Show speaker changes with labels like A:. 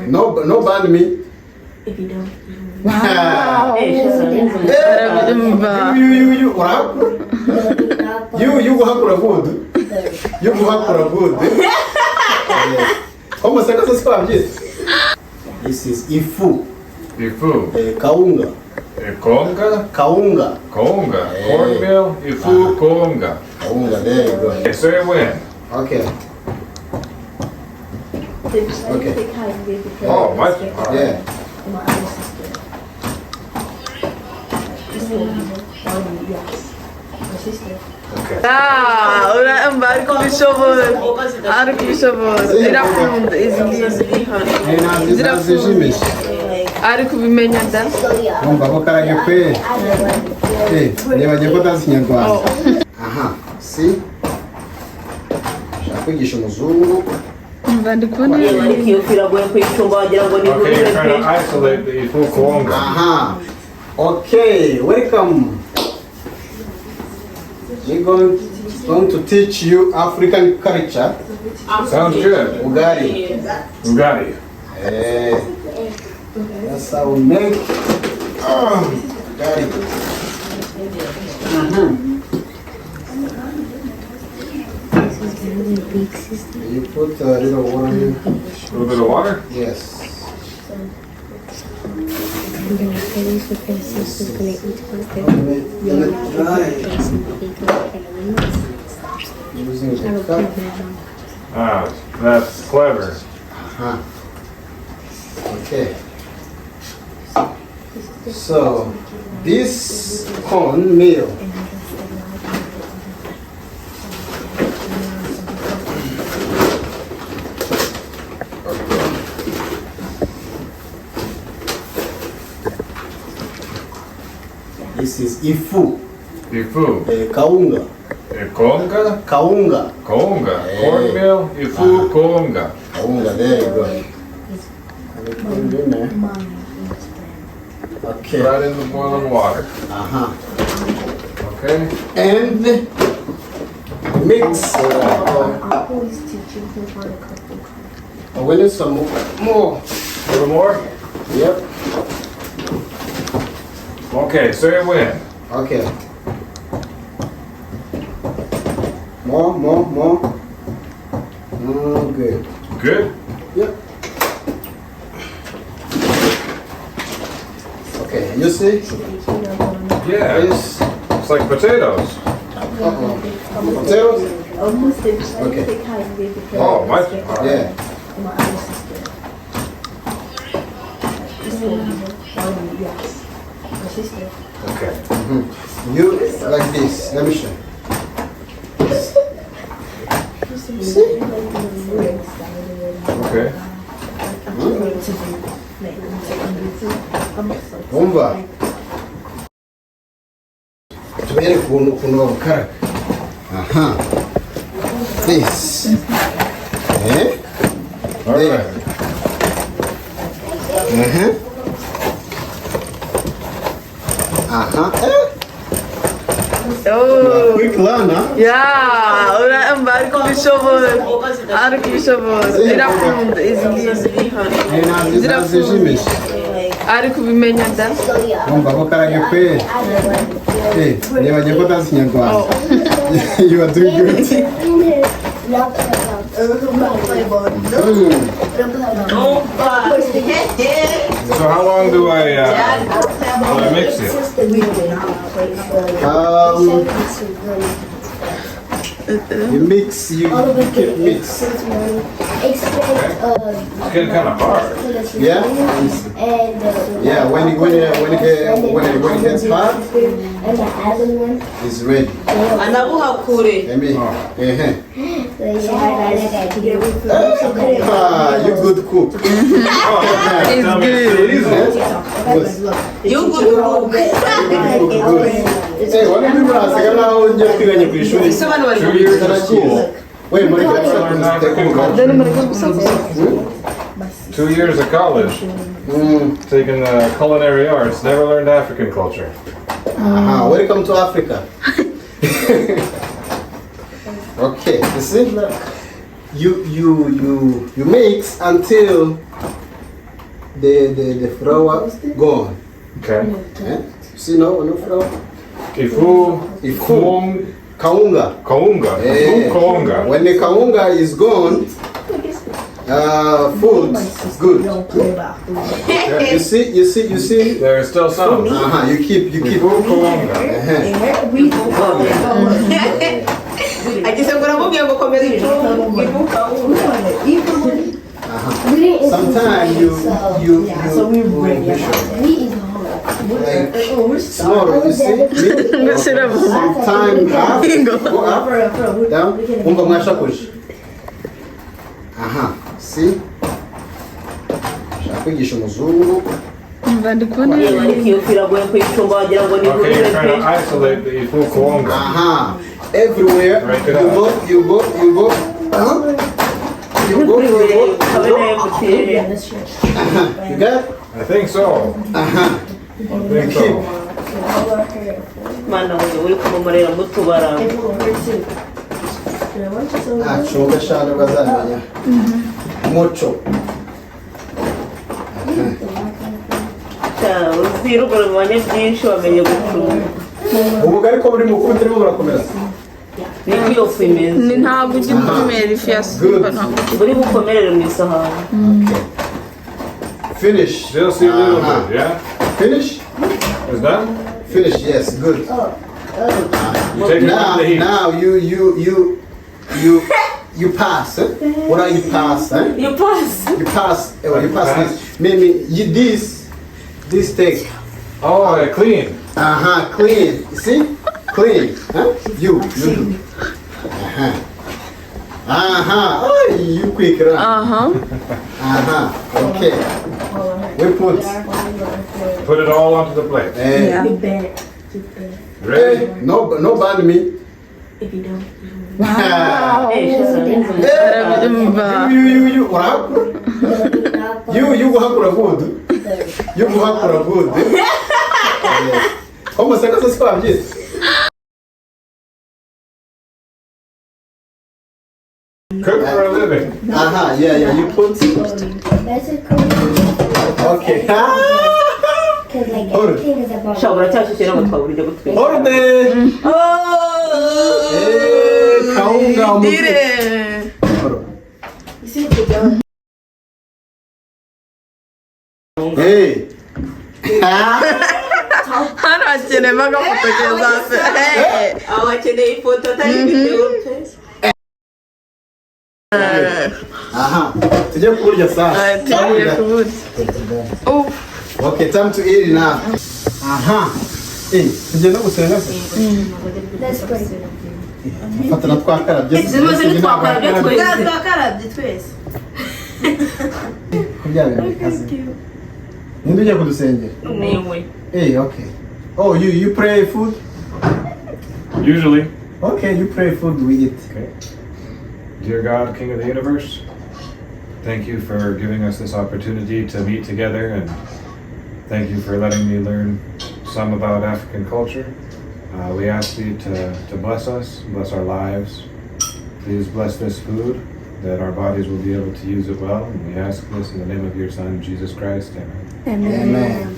A: No ban me.
B: If you don't.
C: Wow.
A: You guhakura good. You guhakura good. Como você não sabe disso? This is Ifu.
D: Ifu.
A: Kaunga.
D: Konga.
A: Kaunga.
D: Konga. Cornmeal. Ifu. Konga.
A: Kaunga. There you go.
D: Okay, so you win.
A: Okay. Okay.
D: Oh, my.
A: Yeah.
D: Okay.
C: لا مبارك بالشغل عارف بالشغل يرحم izindi ariko ubimenya da
A: Umva ko karage pe. Niba ngiye kotazi Kinyarwanda. Aha. Si. Shakwigisha umuzungu.
C: Ndi kubona
D: Okay, you're trying to isolate the Ifu Konga.
A: Aha. Okay, welcome. We're going to teach you African culture.
D: Sounds good.
A: Ugali.
D: Ugali.
A: That's how we make ugali. You put a little water here.
D: A little bit of water?
A: Yes. Using the cup.
D: Ah, that's clever.
A: Uh-huh. Okay. So, this cornmeal. This is Ifu.
D: Ifu.
A: Kaunga.
D: Konga.
A: Kaunga.
D: Konga. Cornmeal. Ifu. Konga.
A: Kaunga, there you go. Put it in there. Okay.
D: Right in the boiling water.
A: Uh-huh.
D: Okay.
A: And mix. We need some more.
D: A little more?
A: Yep.
D: Okay, so you win.
A: Okay. More. Good.
D: Good?
A: Yep. Okay, you see?
D: Yeah.
A: This.
D: It's like potatoes.
A: Potatoes? Okay.
D: Oh, my.
A: Yeah.
D: Okay.
A: You like this. Let me show you.
D: Okay.
A: Umva. Tubere kuntu babukara. Aha. This.
D: All right.
C: oh
A: Quick learner.
C: ya ora mbariko bishoboye ariko bishoboye yirahum izindi
A: Zirazimisha.
C: ariko ubimenya da
A: Umva ko karage pe. Niba ngiye kotazi Kinyarwanda. You are doing good.
D: So how long do I mix it?
A: You mix, you keep mix.
D: It's getting kind of hard.
A: Yeah? Yeah, when it gets hard, it's ready. Let me. You good cook.
C: It's
D: You
C: good.
A: Hey, what did people ask? I don't know how you're feeling your issue.
D: 2 years of school.
A: Wait, what
D: Never learned African culture. 2 years of college. Taking culinary arts. Never learned African culture.
A: Welcome to Africa. Okay, you see? You mix until the flour gone.
D: Okay.
A: Eh? See no flour?
D: Ifu
A: Kaunga.
D: Konga. Ifu Konga.
A: When the kaunga is gone, food is good. You see.
D: There are still some.
A: You keep.
D: Ifu Konga.
A: Sometimes you tomorrow, you see? Sometime go up, down. Umba mwasha push. See? Shakwigisha umuzungu.
D: Okay, you're trying to isolate the Ifu Konga.
A: Everywhere you go. You got it?
D: I think so. I think so.
A: Chunga shano bazamenya. Mucho. Ubugari ko buri mukuru turimo burakomeza.
C: Ni ntabwo ujya ukomera ifi ya simba ntabwo.
B: Buri bukomerere mu isahani.
A: Finish.
D: Still see a little bit, yeah?
A: Finish?
D: Is done?
A: Finish, yes, good.
D: You take it off the heat.
A: Now you pass. What are you pass?
B: You pass.
A: You pass. You pass this. Maybe this take.
D: Oh, clean.
A: Clean. See? Clean. You do. Oh, you quick, right? Okay. We
D: Put it all onto the plate. Ready?
A: No bad me.
B: If you don't.
C: Wow.
A: You what happened? You go hakura food. You go hakura food. Como você gosta de fazer?
D: Cook for a living.
A: Yeah, you put. Okay.
B: Shabura cyashishira ngo twaburije gutwe.
A: Orde. Kaunga
C: Dire.
A: Hey.
C: Hano hakeneye agafoto keza se.
B: Aho akeneye ifoto atari video.
A: Tujye kurya sasa.
C: Tugiye kuburya.
A: Okay, time to eat it now. Tujye no gusenga se.
E: Let's pray.
A: Fatana twakarabye.
C: Twakarabye twese.
A: Kurya bikaze. Ninde ujya kudusengera?
B: Niwe.
A: Hey, okay. Oh, you pray food?
D: Usually.
A: Okay, you pray food, we eat.
D: Okay. Dear God, King of the universe, thank you for giving us this opportunity to meet together, and thank you for letting me learn some about African culture. We ask you to bless us, bless our lives. Please bless this food, that our bodies will be able to use it well. And we ask this in the name of your Son, Jesus Christ. Amen.
A: Amen.